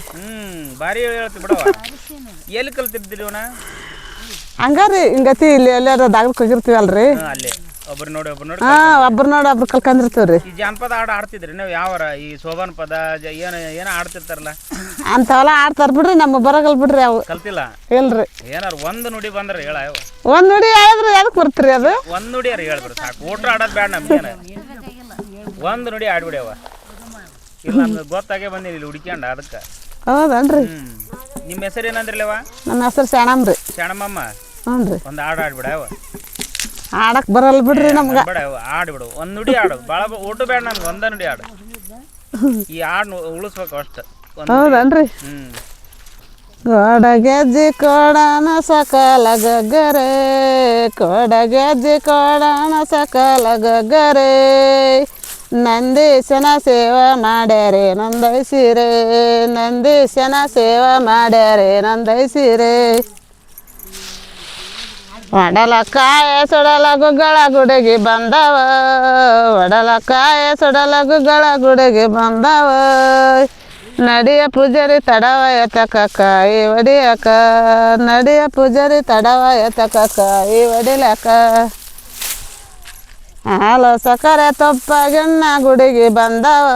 ಭಾರಿ ಹೇಳ್ತಿ ಬಿಡವ ಎಲ್ಲಿ ಕಲ್ತಿರ್ತೀರಿ ಅವನ ಹಂಗಾರಿ ಹಿಂಗತಿ ಇಲ್ಲಿ ಎಲ್ಲಾರ ದಾಗಕ್ಕೆ ಹೋಗಿರ್ತೀವಲ್ರಿ ಅಲ್ಲಿ ಒಬ್ರು ನೋಡಿ ಒಬ್ರು ನೋಡಿ ಒಬ್ರು ಕಲ್ಕೊಂಡಿರ್ತೀವ್ರಿ ಈ ಜಾನಪದ ಹಾಡು ಆಡ್ತಿದ್ರಿ ನೀವು ಯಾವರ ಈ ಶೋಭಾನ್ ಪದ ಏನೋ ಆಡ್ತಿರ್ತಾರಲ್ಲ ಅಂತವೆಲ್ಲ ಆಡ್ತಾರ ಬಿಡ್ರಿ ನಮ್ಗೆ ಬರಗಲ್ ಬಿಡ್ರಿ ಅವು ಕಲ್ತಿಲ್ಲ ಇಲ್ರಿ ಏನಾರು ಒಂದು ನುಡಿ ಬಂದ್ರೆ ಹೇಳ ಒಂದ್ ನುಡಿ ಹೇಳಿದ್ರೆ ಯಾವ್ದಕ್ ಬರ್ತೀರಿ ಅದು ಒಂದ್ ನುಡಿ ಯಾರು ಹೇಳ್ಬಿಡ್ರಿ ಸಾಕು ಊಟ್ರ ಆಡೋದು ಬೇಡ ನಮ್ಗೇನ ಒಂದು ನುಡಿ ಆಡ್ಬಿಡ್ಯಾವ ಇಲ್ಲ ನಮ್ಗೆ ಗೊತ್ತಾಗೇ ಬಂದೀನಿ ಇಲ್ಲಿ ಹುಡ್ಕ್ಯಾಂಡ ಅದಕ್ಕೆ ಹೌದನ್ರಿ ನಿಮ್ಮ ಹೆಸರು ಏನಂದ್ರಲ್ಲವ ನಮ್ಮ ಹೆಸರು ಶಾಣಮ್ರಿ ಶಾಣಮ್ಮ ಹ್ಞೂ ರೀ ಒಂದು ಹಾಡು ಆಡ್ಬಿಡವ ಆಡಕ್ ಬರಲ್ಲ ಬಿಡ್ರಿ ನಮ್ಗೆ ಆಡ್ಬಿಡು ಒಂದು ನುಡಿ ಆಡು ಭಾಳ ಊಟ ಬೇಡ ನಮ್ಗೆ ಒಂದ ನುಡಿ ಆಡು ಈ ಹಾಡು ಉಳಿಸ್ಬೇಕು ಅಷ್ಟು ಹೌದನ್ರಿ ಕೊಡಗೆಜ್ಜಿ ಕೊಡಣ ಸಕಲ ಗಗ್ಗರೆ ಕೊಡಗೆಜ್ಜಿ ಕೊಡಣ ಸಕಲ ಗಗ್ಗರೆ ನಂದೀಶನ ಸೇವಾ ಮಾಡ್ಯಾರೆ ನಂದೈಸಿರೆ ನಂದೀಶನ ಸೇವಾ ಮಾಡ್ಯಾರೆ ನಂದೈಸಿರೆ ಒಡಲಕಾಯ ಸುಡಲ ಗುಗ್ಗಳ ಗುಡಿಗೆ ಬಂದವ ಒಡಲಕಾಯ ಸುಡಲ ಗುಗ್ಗಳ ಗುಡಿಗೆ ಬಂದವ ನಡಿಯ ಪೂಜಾರಿ ತಡವ ಎತಕ ಕಾಯಿ ಒಡಿಯಕ ನಡಿಯ ಪೂಜಾರಿ ತಡವ ಎತಕ ಕಾಯಿ ಒಡಿಲಕ ಹಾಲು ಸಕ್ಕರೆ ತುಪ್ಪ ಗೆಣ್ಣ ಗುಡಿಗೆ ಬಂದವ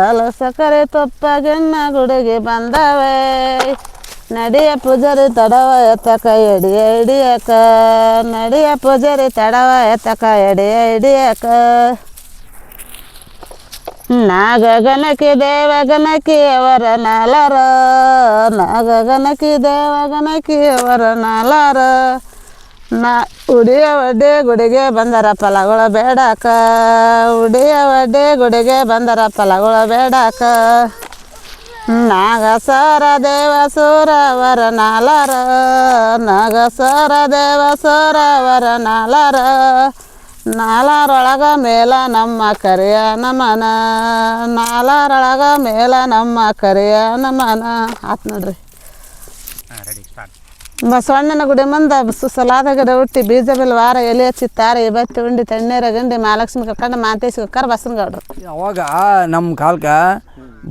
ಹಾಲು ಸಕ್ಕರೆ ತುಪ್ಪ ಗೆಣ್ಣ ಗುಡಿಗೆ ಬಂದವೆ ನಡಿಯ ಪೂಜಾರಿ ತಡವ ಎತ್ತಕ ಎಡಿಯ ಹಿಡಿಯಕ ನಡಿಯ ಪೂಜಾರಿ ತಡವ ಎತ್ತಕ ಎಡಿಯ ಹಿಡಿಯಕ ನಾಗಗಣಕಿ ದೇವಗಣಕಿ ಅವರ ನಾಲರ ನಾಗಗಣಕಿ ದೇವಗಣಕಿ ಅವರ ನಾಲರ ನಾ ಉಡಿಯ ಒಡ್ಡೆ ಗುಡಿಗೆ ಬಂದರ ಫಲಗಳ ಬೇಡಕ ಉಡಿಯ ಒಡ್ಡೆ ಗುಡಿಗೆ ಬಂದರ ಫಲಗಳ ಬೇಡಕ ನಾಗಸರ ದೇವ ಸೂರವರ ನಾಲರ ನಾಗಸರ ದೇವ ಸೂರವರ ನಾಲರ ನಾಲರೊಳಗ ಮೇಲ ನಮ್ಮ ಕರಿಯ ನಮನ ನಾಲರೊಳಗ ಮೇಲ ನಮ್ಮ ಕರಿಯ ನಮನ ಆತ್ ನೋಡ್ರಿ ಬಸವಣ್ಣನ ಗುಡಿ ಮುಂದೆ ಸಲಾದ ಗಿಡ ಹುಟ್ಟಿ ಬೀಜ ಬಿಲ್ ವಾರ ಎಲೆ ಹಚ್ಚಿ ತಾರೆ ಇವತ್ತು ಉಂಡಿ ತಣ್ಣೀರ ಗಂಡಿ ಮಹಾಲಕ್ಷ್ಮಿ ಕರ್ಕೊಂಡು ಮಾತೇಶ್ ಕರ್ ಬಸನಗೌಡ್ರು ಅವಾಗ ನಮ್ಮ ಕಾಲಕ್ಕೆ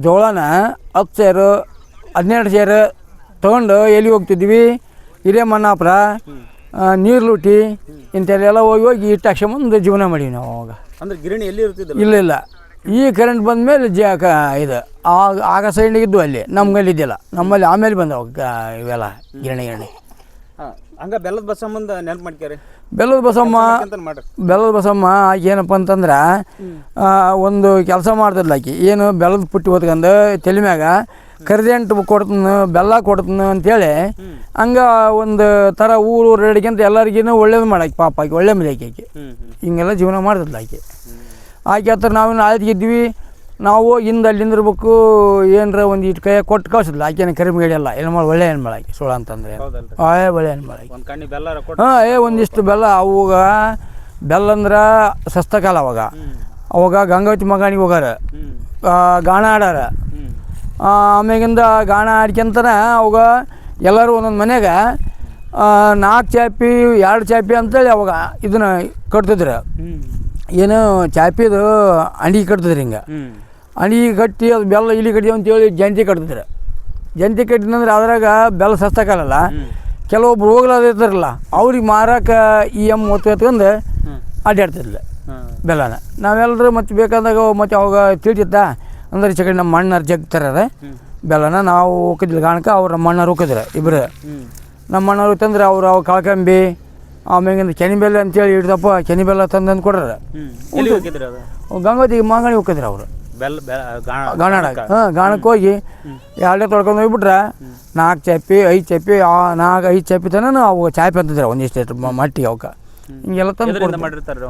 ಜೋಳನ 10 ಸೇರು 12 ಸೇರು ತೊಗೊಂಡು ಎಲ್ಲಿ ಹೋಗ್ತಿದ್ವಿ ಹಿರೇಮನ್ನಾಪುರ ನೀರ್ಲುಟಿ ಇಂಥಲ್ಲೆಲ್ಲ ಹೋಗಿ ಹಿಟ್ಟು ಹಾಕ್ಸ್ಕೊಂಬಂದು ಜೀವನ ಮಾಡೀವಿ ನಾವು ಅವಾಗ ಅಂದ್ರೆ ಗಿರಣಿ ಎಲ್ಲಿ ಇರ್ತಿದ್ರು ಇಲ್ಲ ಈ ಕರೆಂಟ್ ಬಂದ ಮೇಲೆ ಇದು ಆಗ ಸೈಡಿಗಿದ್ದು ಅಲ್ಲಿ ನಮ್ಗಲ್ಲಿ ಇದ್ದಿಲ್ಲ ನಮ್ಮಲ್ಲಿ ಆಮೇಲೆ ಬಂದವು ಇವೆಲ್ಲ ಗಿರಣಿ ಹಂಗೆ ಬೆಲ್ಲದ ಬಸಮ್ಮಂದು ನೆನಪು ಮಾಡ್ಕ್ಯಾರಿ ಬೆಲ್ಲದ ಬಸಮ್ಮ ಏನಪ್ಪ ಅಂತಂದ್ರೆ ಒಂದು ಕೆಲಸ ಮಾಡ್ತಿದ್ಲ ಆಕಿ ಏನು ಬೆಲ್ಲದ ಪುಟ್ಟಿ ಹೊತ್ಕೊಂಡು ತಲೆ ಮ್ಯಾಗ ಕರಿದೆಂಟು ಕೊಡ್ತೀನಿ ಬೆಲ್ಲ ಕೊಡ್ತೀನಿ ಅಂತೇಳಿ ಹಂಗೆ ಒಂದು ಥರ ಊರು ರೆಡಿಗಂತ ಎಲ್ಲರಿಗಿನ್ನೂ ಒಳ್ಳೇದು ಮಾಡಾಕಿ ಪಾಪ ಆಕಿ ಒಳ್ಳೆ ಮೇಲೆ ಆಕಿ ಹಿಂಗೆಲ್ಲ ಜೀವನ ಮಾಡ್ತಿದ್ಲ ಆಕಿ ಹತ್ರ ನಾವೇನು ಆಯ್ತಿದ್ವಿ ನಾವು ಹಿಂದೆ ಅಲ್ಲಿಂದಿರ್ಬೇಕು ಏನರ ಒಂದು ಇಟ್ಟು ಕೈ ಕೊಟ್ಟು ಕಳ್ಸಿದ್ಲ ಆಕೆನ ಕರಿಮೆ ಗಡಿಯಲ್ಲ ಹೆಣ್ಮಳು ಒಳ್ಳೆ ಹೆಣ್ಮಳು ಆಕೆ ಸುಳ ಅಂತಂದ್ರೆ ಒಳ್ಳೆ ಹೆಣ್ಮಳು ಆಕೆ. ಒಂದು ಕಣ್ಣಿ ಬೆಲ್ಲ ಹಾಂ ಒಂದಿಷ್ಟು ಬೆಲ್ಲ ಅವಾಗ ಬೆಲ್ಲ ಅಂದ್ರೆ ಸಸ್ತ ಕಾಲ ಅವಾಗ ಗಂಗಾವತಿ ಮಗಾಣಿಗೆ ಹೋಗಾರ ಗಾಣ ಆಡಾರ. ಆಮ್ಯಾಗಿಂದ ಗಾಣ ಆಡ್ಕೊಂತಾನೆ ಅವಾಗ ಎಲ್ಲರೂ ಒಂದೊಂದು ಮನೆಗೆ 4 ಚಾಪಿ 2 ಚಾಪಿ ಅಂತೇಳಿ ಅವಾಗ ಇದನ್ನು ಕಟ್ತಿದ್ರು. ಏನು ಚಾಪಿದು ಅಂಡಿಗೆ ಕಟ್ತಿದ್ರಿ ಹಿಂಗೆ ಅಂಡಿಗೆ ಕಟ್ಟಿ ಅದು ಬೆಲ್ಲ ಇಲ್ಲಿ ಕಟ್ಟಿ ಅಂತೇಳಿ ಜಂತಿ ಕಟ್ತಿದ್ರು. ಜಂತಿ ಕಟ್ಟಿದಂದ್ರೆ ಅದ್ರಾಗ ಬೆಲ್ಲ ಸಸ್ತಾಕಲ್ಲ. ಕೆಲವೊಬ್ರು ಹೋಗ್ಲಾದಿರ್ತಾರಲ್ಲ ಅವ್ರಿಗೆ ಮಾರಕ್ಕೆ ಈ ಎತ್ಕೊಂಡು ಅಡ್ಡಾಡ್ತಿದ್ಲ ಬೆಲ್ಲನ. ನಾವೆಲ್ಲರೂ ಮತ್ತೆ ಬೇಕಾದಾಗ ಮತ್ತು ಅವಾಗ ತಿಳಿತಿತ್ತ ಅಂದ್ರೆ ಈ ಕಡೆ ನಮ್ಮ ಮಣ್ಣಾರು ಜಗ್ತಾರ ಬೆಲ್ಲನ. ನಾವು ಹೋಗಿದ್ದಿಲ್ಲ ಗಾಣಕ್ಕೆ ಅವ್ರು ನಮ್ಮ ಮಣ್ಣಾರು ಹೋಗಿದ್ರು ಇಬ್ಬರು. ನಮ್ಮ ಮಣ್ಣವ್ರು ತಂದ್ರೆ ಅವ್ರು ಅವಾಗ ಕಳ್ಕಂಬಿ ಆಮ್ಯಾಗಿಂದ ಕೆನಿಬೆಲ್ಲ ಅಂತೇಳಿ ಹಿಡ್ದಪ್ಪ ಕೆನಿಬೆಲ್ಲ ತಂದು ಕೊಡ್ರ. ಗಂಗಾವತಿಗೆ ಮಾಗಣಿ ಹೋಗಿದ್ರು ಅವರು ಗಾಣಾಡಕ್ಕೆ. ಗಾಣಕ್ಕೆ ಹೋಗಿ 2 ತೊಳ್ಕೊಂಡು ಹೋಗ್ಬಿಟ್ರೆ 4 ಚಾಪಿ 5 ಚಾಪಿ 4-5 ಚಾಪಿ ತನಕ ಅವು ಚಾಪಿ ಅಂತಿದ್ರು ಒಂದಿಷ್ಟು ಮಟ್ಟಿಗೆ ಅವಕ್ಕೆ ಹಿಂಗೆಲ್ಲ ತಂದು ಮಾಡಿರ್ತಾರೆ.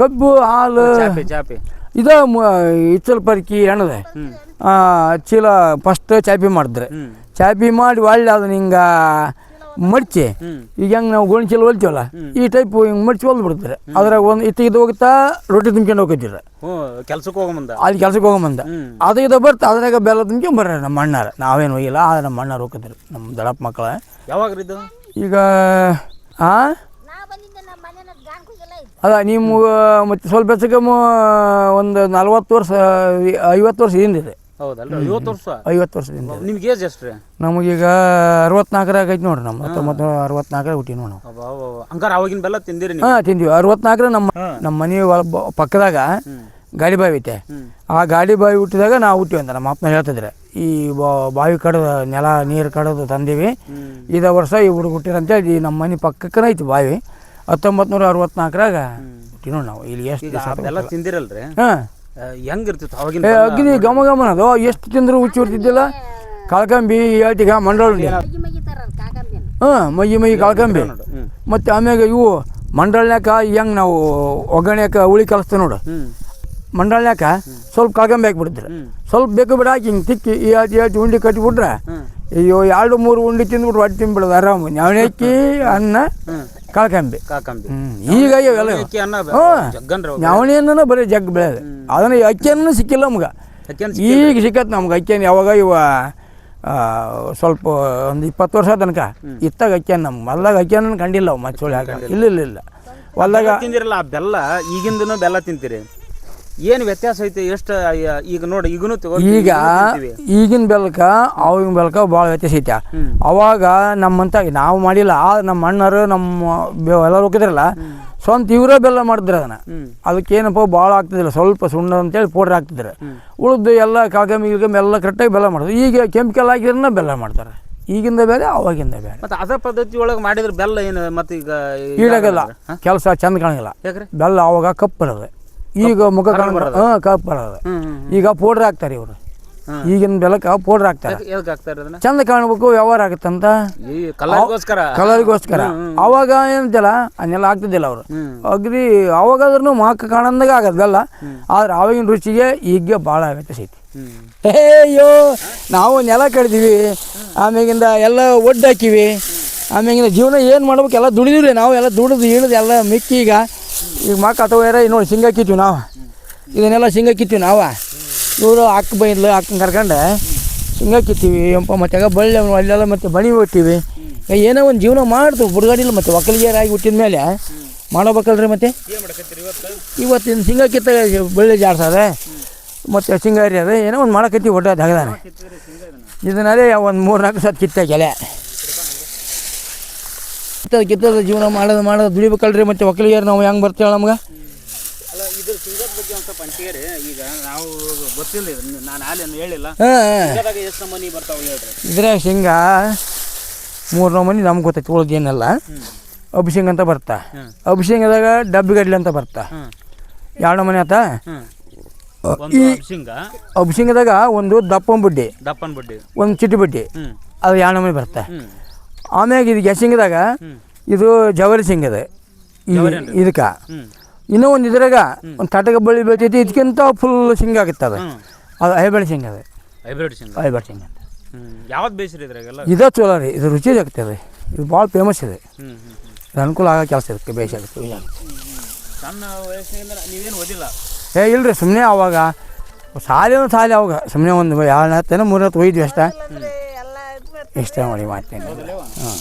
ಕಬ್ಬು ಹಾಲು ಇದ ಇಚ್ಚಲ್ ಪರ್ಕಿ ಎಣ್ಣದೆ ಚೀಲ ಫಸ್ಟ್ ಚಾಪಿ ಮಾಡಿದ್ರೆ ಚಾಪಿ ಮಾಡಿ ಒಳ್ಳೆ ಅದನ್ನ ಹಿಂಗೆ ಮಡ್ಚಿ ಈಗ ಹೆಂಗೆ ನಾವು ಗೋಣಿ ಚೀಲ ಹೊಲ್ತೀವಲ್ಲ ಈ ಟೈಪ್ ಹಿಂಗೆ ಮಡ್ಚಿ ಹೊಲ್ದು ಬಿಡ್ತಾರೆ. ಅದ್ರಾಗ ಒಂದು ಇದು ಹೋಗ್ತಾ ರೊಟ್ಟಿ ತುಂಬ್ಕೊಂಡು ಹೋಗ್ತಿರ ಕೆಲ್ಸಕ್ಕೆ ಹೋಗಂದ ಅಲ್ಲಿ ಕೆಲ್ಸಕ್ಕೆ ಹೋಗಂಬಂದ ಅದು ಇದು ಬರ್ತಾ ಅದ್ರಾಗ ಬೆಲ್ಲ ತುಂಬ್ಕೊಂಡು ಬರ್ರಿ ನಮ್ಮ ಅಣ್ಣಾರ. ನಾವೇನು ಹೋಗಿಲ್ಲ ಆದ್ರೆ ನಮ್ಮ ಅಣ್ಣಾರು ಹೋಗ್ತಿದ್ರು ನಮ್ಮ ದೊಡ್ಡಪ್ಪ ಮಕ್ಕಳ. ಯಾವಾಗ ಈಗ ಅದ ನೀವು ಮತ್ತು ಸ್ವಲ್ಪ ಹೆಚ್ಚಿಗೆ ಒಂದು 40 ವರ್ಷ 50 ವರ್ಷ ಹಿಂದಿದೆ. ಹೌದಲ್ಲ 50 ವರ್ಷದಿಂದ. ನಿಮ್ಗೆ ಏಜ್ ಎಷ್ಟು ರೀ? ನಮಗೀಗ 64 ಐತಿ ನೋಡ್ರಿ. ನಮ್ಮ 1964 ಹುಟ್ಟಿ ನೋಡಿ ನಾವು. ಹಂಗಾರೆ ಅವಾಗಿನ ಬೆಲ್ಲ ತಿಂದಿರಿ? ಹಾಂ ತಿಂದೀವಿ. 64 ನಮ್ಮ ಮನೆ ಪಕ್ಕದಾಗ ಗಾಡಿ ಬಾವಿ ಐತೆ. ಆ ಗಾಡಿ ಬಾವಿ ಹುಟ್ಟಿದಾಗ ನಾವು ಹುಟ್ಟಿವಿ ಅಂತ ನಮ್ಮ ಅಪ್ಪನ ಹೇಳ್ತಿದ್ರೆ. ಈ ಬಾವಿ ಕಡೋದು ನೆಲ ನೀರು ಕಡೋದು ತಂದೀವಿ. ಇದ ವರ್ಷ ಈ ಹುಡುಗ ಹುಟ್ಟಿರಂತೇಳಿ ನಮ್ಮ ಮನೆ ಪಕ್ಕಕ್ಕನ ಐತಿ ಬಾವಿ. 1964 ಹುಟ್ಟಿ ನೋಡಿ ನಾವು. ಇಲ್ಲಿ ಎಷ್ಟು ಬೆಲ್ಲ ತಿಂದಿರಲ್ರಿ? ಹಾಂ ಹೆಂಗಿರ್ತಿತ್ತು ಅವಾಗಿನ ಅಗ್ನಿ ಘಮ ಘಮನದು ಎಷ್ಟು ತಿಂದರೂ ಹುಚ್ಚಿ ಇರ್ತಿದ್ದಿಲ್ಲ. ಕಳ್ಕಂಬಿ ಹೇಳ್ತಿಗ ಮಂಡಳ ಮೈ ಕಳ್ಕಂಬಿ ಮತ್ತು ಆಮ್ಯಾಗ ಇವು ಮಂಡಳ್ನ್ಯಾಕ ಹೆಂಗೆ ನಾವು ಒಗ್ಗರಣೆಯಾಕ ಹುಳಿ ಕಲಿಸ್ತೇವೆ ನೋಡು. ಮಂಡಳ್ನ್ಯಾಕ ಸ್ವಲ್ಪ ಕಳ್ಕಂಬಿ ಹಾಕ್ಬಿಡ್ತಾರೆ. ಸ್ವಲ್ಪ ಬೇಕು ಬಿಡ ಹಾಕಿ ಹಿಂಗೆ ತಿಕ್ಕಿ ಹೇಳ್ತಿ ಉಂಡೆ ಕಟ್ಟಿಬಿಟ್ರೆ ಅಯ್ಯೋ 2-3 ಉಂಡೆ ತಿಂದ್ಬಿಟ್ರೆ ಹೊಟ್ಟೆ ತಿಂದ್ಬಿಡೋದು ಆರಾಮ. ನವಣೆ ಅಕ್ಕಿ ಅನ್ನ ಕಳ್ಕಂಬಿ ಈಗ ಎಲ್ಲ ನವಣೆ ಅನ್ನೋ ಬರೀ ಜಗ್ ಬೆಳೆಯೋದು. ಅದನ್ನು ಅಕ್ಕಿಯನ್ನು ಸಿಕ್ಕಿಲ್ಲ ನಮ್ಗೆ. ಈಗ ಸಿಕ್ಕತ್ ನಮ್ಗೆ ಅಕ್ಕಿಯನ್ನು. ಯಾವಾಗ ಇವ ಸ್ವಲ್ಪ ಒಂದು 20 ವರ್ಷ ತನಕ ಇತ್ತಾಗ ಅಕ್ಕಿಯನ್ನು ನಮ್ಗೆ ಮೊದಲಾಗ ಅಕ್ಕಿಯನ್ನು ಕಂಡಿಲ್ಲ ಅವು ಮತ್ತೆ ಸುಳ್ಳು ಹಾಕ ಇಲ್ಲ ಹೊಲ್ದಾಗ ತಿಂದಿರಲ್ಲ. ಆ ಬೆಲ್ಲ ಈಗಿಂದನೂ ಬೆಲ್ಲ ತಿಂತೀರಿ, ಏನು ವ್ಯತ್ಯಾಸ ಐತಿ? ಎಷ್ಟು ಈಗ ನೋಡಿ ಈಗನೂ ಈಗ ಈಗಿನ ಬೆಲ್ಕ ಅವಾಗಿನ ಬೆಲ್ಕ ಭಾಳ ವ್ಯತ್ಯಾಸ ಐತೆ. ಅವಾಗ ನಮ್ಮಂತ ನಾವು ಮಾಡಿಲ್ಲ. ನಮ್ಮ ಅಣ್ಣರು ನಮ್ಮ ಎಲ್ಲರೂ ಹೋಗಿದ್ರಲ್ಲ ಸ್ವಂತ ಇವರೇ ಬೆಲ್ಲ ಮಾಡಿದ್ರು ಅದನ್ನು. ಅದಕ್ಕೇನಪ್ಪ ಭಾಳ ಆಗ್ತಿದ್ದಿಲ್ಲ, ಸ್ವಲ್ಪ ಸುಣ್ಣ ಅಂತೇಳಿ ಪೌಡ್ರ್ ಹಾಕ್ತಿದ್ರು. ಉಳಿದು ಎಲ್ಲ ಕಾಗಮಿ ಎಲ್ಲ ಕರೆಕ್ಟಾಗಿ ಬೆಲ್ಲ ಮಾಡೋದು. ಈಗ ಕೆಮಿಕಲ್ ಹಾಕಿದ್ರೆ ಬೆಲ್ಲ ಮಾಡ್ತಾರೆ. ಈಗಿಂದ ಬೇರೆ ಅವಾಗಿಂದ ಬೇರೆ. ಮತ್ತು ಅದೇ ಪದ್ಧತಿ ಒಳಗೆ ಮಾಡಿದ್ರೆ ಬೆಲ್ಲ ಏನು ಮತ್ತು ಈಗ ಈಡಾಗಲ್ಲ, ಕೆಲಸ ಚಂದ ಕಾಣಂಗಿಲ್ಲ. ಬೆಲ್ಲ ಅವಾಗ ಕಪ್ಪು ಬರೋದು, ಈಗ ಮುಖ ಕಪ್ಪು ಬರೋದು. ಈಗ ಪೌಡ್ರ್ ಹಾಕ್ತಾರೆ ಇವರು. ಈಗಿನ ಬೆಲ್ಲಕ್ಕೆ ಪೌಡ್ರ್ ಹಾಕ್ತಾರೆ, ಚಂದ ಕಾಣಬೇಕು, ವ್ಯವಹಾರ ಆಗುತ್ತಂತ ಕಲರಿಗೋಸ್ಕರ. ಅವಾಗ ಏನಂತಲ್ಲ ಅದನ್ನೆಲ್ಲ ಆಗ್ತಿದ್ದಿಲ್ಲ ಅವರು. ಅಗ್ರಿ ಅವಾಗಾದ್ರೂ ಮಕ್ಕ ಕಾಣಂದಾಗ ಆಗದು ಬೆಲ್ಲ. ಆದ್ರೆ ಆವಾಗಿನ ರುಚಿಗೆ ಈಗ ಭಾಳ ವ್ಯತ್ಯಾಸ ಐತಿ. ಅಯ್ಯೋ ನಾವು ನೆಲ ಕಡ್ದೀವಿ, ಆಮ್ಯಾಗಿಂದ ಎಲ್ಲ ಒಡ್ಡು ಹಾಕಿವಿ, ಆಮ್ಯಾಗಿಂದ ಜೀವನ ಏನು ಮಾಡ್ಬೇಕು ಎಲ್ಲ ದುಡಿದಿವಿ ನಾವು. ಎಲ್ಲ ದುಡಿದು ಇಳಿದು ಎಲ್ಲ ಮಿಕ್ಕಿ ಈಗ ಮಕ್ಕ ಅಥವಾ ನೋಡಿ ಶೇಂಗಾ ಕಿತ್ತೀವಿ ನಾವು. ಇದನ್ನೆಲ್ಲ ಶೇಂಗಾ ಕಿತ್ತೀವಿ ನಾವು. ಇವರು ಅಕ್ಕ ಬೈದ್ಲು ಅಕ್ಕನ ಕರ್ಕೊಂಡು ಶೇಂಗಾ ಕಿತ್ತೀವಿ ಎಂಪ. ಮತ್ತು ಆಗ ಬಳ್ಳಿ ಅಲ್ಲೆಲ್ಲ ಮತ್ತು ಬಣಿ ಹೊಟ್ಟಿವಿ. ಏನೋ ಒಂದು ಜೀವನ ಮಾಡ್ತೀವಿ ಬುಡ್ಗಾಡಿಲ್ಲ. ಮತ್ತು ಒಕ್ಕಲಿಗೆರಾಗಿ ಹುಟ್ಟಿದ ಮೇಲೆ ಮಾಡಬೇಕಲ್ರಿ. ಮತ್ತು ಇವತ್ತಿನ ಶೇಂಗಾ ಕಿತ್ತ ಬಳ್ಳಿ ಜಾಡ್ಸೋದೆ ಮತ್ತು ಶೇಂಗಾರಿ ಅದೇ ಏನೋ ಒಂದು ಮಾಡಕತ್ತೀವಿ ಒಟ್ಟು ತೆಗ್ದಾನೆ. ಇದನ್ನದೇ ಒಂದು 3-4 ಸತಿ ಕಿತ್ತಾಗೆಲೆ ಕಿತ್ತದ ಜೀವನ ಮಾಡೋದು ದುಡಿಬೇಕಲ್ರಿ. ಮತ್ತು ಒಕ್ಕಲಿಗೆರು ನಾವು ಹೆಂಗೆ ಬರ್ತೇವೆ ನಮ್ಗೆ? ಇದ್ರಾಗ ಶೇಂಗಾ 3 ನಮೂನಿ ನಮ್ಗೆ ಗೊತ್ತೈತಿ, ಉಳ್ದು ಏನೆಲ್ಲ. ಅಭಿಷೇಕ ಅಂತ ಬರ್ತಾ, ಅಭಿಷೇಕದಾಗ ಡಬ್ಬಿಗಡ್ಲಿ ಅಂತ ಬರ್ತಾ 2 ನಮೂನಿ ಆತ. ಈ ಅಭಿಷೇಕದಾಗ ಒಂದು ದಪ್ಪನ ಬುಡ್ಡಿ, ಒಂದು ಚಿಟ್ಟಿ ಬಡ್ಡಿ, ಅದು 2 ನಮೂನಿ ಬರ್ತಾ. ಆಮ್ಯಾಗ ಇದು ಶೇಂಗದಾಗ ಇದು ಜವರಿ ಶೇಂಗದ ಇದಕ್ಕೆ. ಇನ್ನೂ ಒಂದು ಇದ್ರಾಗ ಒಂದು ತಾಟಕ ಬಳ್ಳಿ ಬೆಳಿತೈತಿ, ಇದಕ್ಕಿಂತ ಫುಲ್ ಶೇಂಗಾ ಆಗುತ್ತೆ ಅದು. ಅದು ಹೈಬ್ರಿಡ್ ಶೇಂಗಾ ಅದು ಹೈಬ್ರಿಡ್ ಶೇಂಗಾ. ಹೈಬ್ರಿಡ್ ಶೇಂಗಾ ಅಂತ ಯಾವ್ದು ಬೇಯಿಸ್ರಿ ಇದ್ರಾಗೆಲ್ಲ? ಇದೇ ಚಲೋ ರೀ, ಇದು ರುಚಿ ಆಗ್ತದೆ ರೀ, ಇದು ಭಾಳ ಫೇಮಸ್ ಇದೆ, ಇದು ಅನುಕೂಲ ಆಗೋ ಕೆಲಸ ಇದಕ್ಕೆ ಬೇಯಿಸೋದಕ್ಕೆ. ಸಣ್ಣ ವಯಸ್ಸಿನಿಂದ ನೀವೇನು ಓದಿಲ್ಲ? ಇಲ್ರಿ, ಸುಮ್ಮನೆ ಅವಾಗ ಸಾಲಿ ಅವಾಗ ಸುಮ್ಮನೆ ಒಂದು 2 3 ಒಯ್ದ್ವಿ ಅಷ್ಟೇ, ಇಷ್ಟ ಮಾಡಿ ಮಾಡ್ತೇನೆ. ಹಾಂ,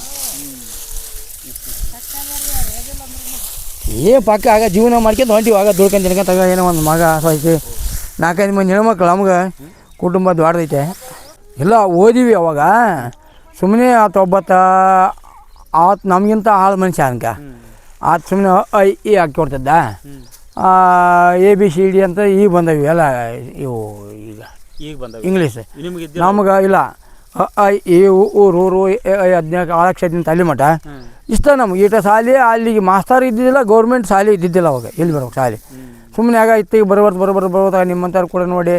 ಪಕ್ಕ ಆಗ ಜೀವನ ಮಾಡ್ಕೊಂಡು ಹೊಂಟಿವಿ, ಆಗ ದುಡ್ಕೊಂಡು ತಿನ್ಕೊಂತಾಗ ಏನೋ ಒಂದು ಮಗ ಸೊಯ್ತಿ 4-5 ಮಂದಿ ಹೆಣ್ಮಕ್ಳು ನಮ್ಗೆ ಕುಟುಂಬ ದೊಡ್ಡದೈತೆ. ಇಲ್ಲ ಓದಿವಿ ಅವಾಗ, ಸುಮ್ಮನೆ ಆತ ನಮಗಿಂತ ಆಳು ಮನುಷ್ಯ ಅನ್ಕ ಆತ ಸುಮ್ಮನೆ ಐ ಹಾಕಿ ಕೊಡ್ತಿದ್ದ, ABCD ಅಂತ ಈಗ ಬಂದವು ಎಲ್ಲ ಇವು, ಈಗ ಬಂದ ಇಂಗ್ಲೀಷ್ ನಿಮ್ಗೆ ನಮ್ಗೆ ಇಲ್ಲ. ಈ ಊರು 14 ಅಕ್ಷರದಿಂದ ತಲೆ ಮಠ ಇಷ್ಟ ನಮ್ಗೆ. ಈಟ ಶಾಲೆ ಅಲ್ಲಿಗೆ ಮಾಸ್ತರ್ ಇದ್ದಿದ್ದಿಲ್ಲ, ಗೌರ್ಮೆಂಟ್ ಶಾಲೆ ಇದ್ದಿದ್ದಿಲ್ಲ ಅವಾಗ, ಎಲ್ಲಿ ಬರ್ಬೇಕು ಶಾಲೆ. ಸುಮ್ಮನೆ ಆಗ ಇತ್ತಿಗೆ ಬರೋದಾಗ ನಿಮ್ಮಂಥವ್ರು ಕೂಡ ನೋಡಿ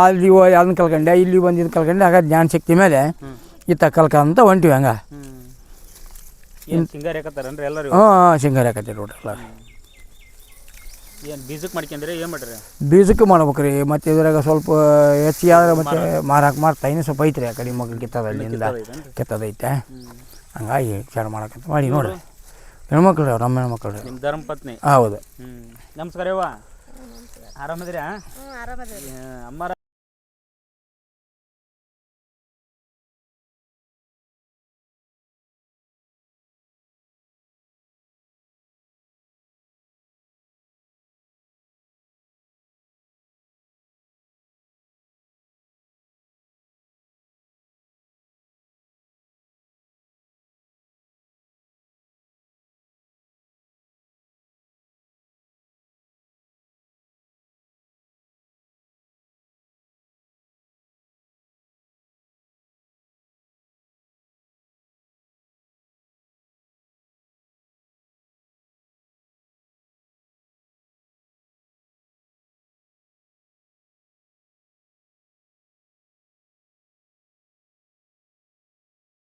ಅಲ್ಲಿ ಅದನ್ನ ಕಲ್ಕೊಂಡೆ, ಇಲ್ಲಿ ಬಂದಿದ್ದು ಕಲ್ಕೊಂಡೆ, ಆಗ ಜ್ಞಾನ ಶಕ್ತಿ ಮೇಲೆ ಇತ್ತ ಕಲ್ಕೊಂತ ಹೊಂಟಿವಿ ಹಂಗೆ. ಸಿಂಗಾರ ಹಾಕತ್ತಾರನ್ರಿ ಎಲ್ಲರೂ? ಹಾಂ, ಸಿಂಗಾರ ಹಾಕತ್ತೀರಿ ನೋಡ್ರಿ ಎಲ್ಲ. ಏನು ಬೀಜಕ್ಕೆ ಮಾಡ್ಕೊಂಡ್ರೆ ಏನು ಮಾಡ್ರಿ? ಬೀಜಕ್ಕೆ ಮಾಡ್ಬೇಕು ರೀ, ಮತ್ತು ಇದ್ರಾಗ ಸ್ವಲ್ಪ ಹೆಚ್ಚಿಗೆ ಆದ್ರೆ ಮತ್ತೆ ಮಾರ್ತಾ ಇನ್ನೂ ಸ್ವಲ್ಪ ಐತ್ರಿ ಆ ಕಡೆ ಮಗ್ಳು ಕಿತ್ತದಲ್ಲಿಂದ ಕಿತ್ತದೈತೆ, ಹಂಗಾಗಿ ವಿಚಾರ ಮಾಡಕ್ಕಂತ ಮಾಡಿ ನೋಡ್ರಿ. ಹೆಣ್ಮಕ್ಳು ರೀ ಅವ್ರು, ನಮ್ಮ ಹೆಣ್ಮಕ್ಳು ರೀ. ನಿಮ್ಮ ಧರ್ಮಪತ್ನಿ? ಹೌದು. ನಮಸ್ಕಾರ ಯವ್ವ, ಆರಾಮದಿರಾ? ಅಮ್ಮಾರ